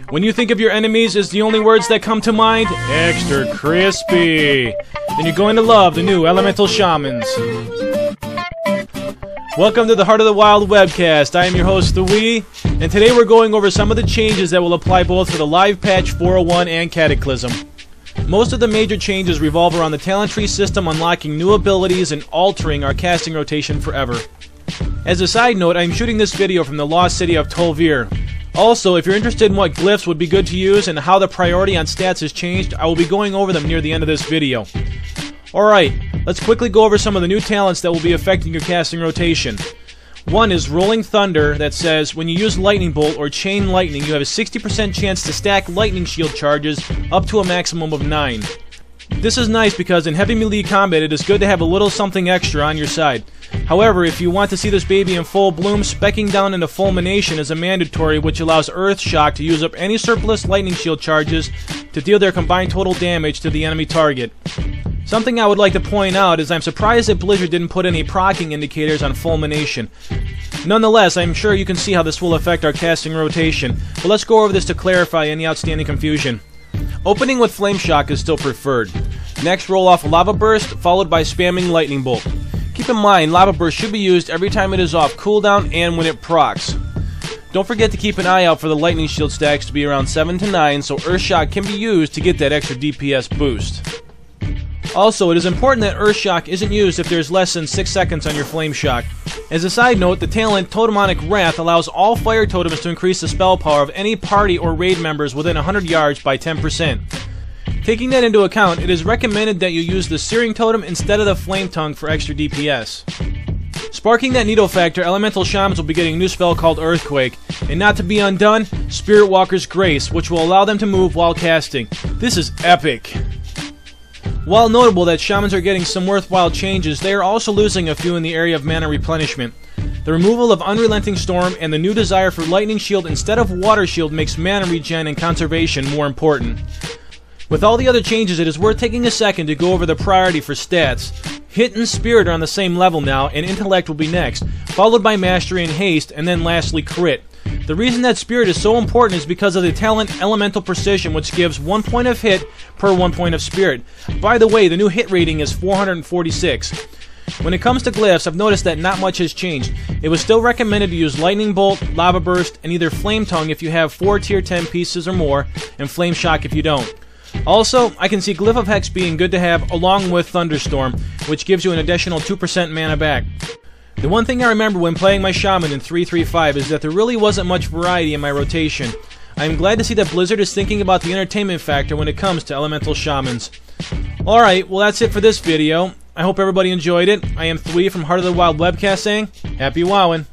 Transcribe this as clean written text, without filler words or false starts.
When you think of your enemies as the only words that come to mind, extra crispy. Then you're going to love the new Elemental Shamans. Welcome to the Heart of the Wild webcast. I am your host, Thawee, and today we're going over some of the changes that will apply both for the live patch 401 and Cataclysm. Most of the major changes revolve around the talent tree system unlocking new abilities and altering our casting rotation forever. As a side note, I am shooting this video from the Lost City of Tol'vir. Also, if you're interested in what glyphs would be good to use and how the priority on stats has changed, I will be going over them near the end of this video. Alright, let's quickly go over some of the new talents that will be affecting your casting rotation. One is Rolling Thunder that says, when you use Lightning Bolt or Chain Lightning, you have a 60% chance to stack Lightning Shield charges up to a maximum of 9. This is nice because in heavy melee combat it is good to have a little something extra on your side. However, if you want to see this baby in full bloom, speccing down into Fulmination is a mandatory, which allows Earth Shock to use up any surplus Lightning Shield charges to deal their combined total damage to the enemy target. Something I would like to point out is I'm surprised that Blizzard didn't put any proccing indicators on Fulmination. Nonetheless, I'm sure you can see how this will affect our casting rotation, but let's go over this to clarify any outstanding confusion. Opening with Flame Shock is still preferred. Next, roll off Lava Burst, followed by spamming Lightning Bolt. Keep in mind, Lava Burst should be used every time it is off cooldown and when it procs. Don't forget to keep an eye out for the Lightning Shield stacks to be around 7 to 9, so Earth Shock can be used to get that extra DPS boost. Also, it is important that Earth Shock isn't used if there's less than 6 seconds on your Flame Shock. As a side note, the talent Totemonic Wrath allows all fire totems to increase the spell power of any party or raid members within 100 yards by 10%. Taking that into account, it is recommended that you use the Searing Totem instead of the Flame Tongue for extra DPS. Sparking that Needle Factor, Elemental Shamans will be getting a new spell called Earthquake, and not to be undone, Spirit Walker's Grace, which will allow them to move while casting. This is epic! While notable that Shamans are getting some worthwhile changes, they are also losing a few in the area of mana replenishment. The removal of Unrelenting Storm and the new desire for Lightning Shield instead of Water Shield makes mana regen and conservation more important. With all the other changes, it is worth taking a second to go over the priority for stats. Hit and Spirit are on the same level now, and Intellect will be next, followed by Mastery and Haste, and then lastly Crit. The reason that Spirit is so important is because of the talent Elemental Precision, which gives 1 point of hit per 1 point of Spirit. By the way, the new hit rating is 446. When it comes to glyphs, I've noticed that not much has changed. It was still recommended to use Lightning Bolt, Lava Burst, and either Flame Tongue if you have 4 tier 10 pieces or more, and Flame Shock if you don't. Also, I can see Glyph of Hex being good to have along with Thunderstorm, which gives you an additional 2% mana back. The one thing I remember when playing my Shaman in 3.3.5 is that there really wasn't much variety in my rotation. I am glad to see that Blizzard is thinking about the entertainment factor when it comes to Elemental Shamans. Alright, well that's it for this video. I hope everybody enjoyed it. I am Thawee from Heart of the Wild webcast saying, happy wowing!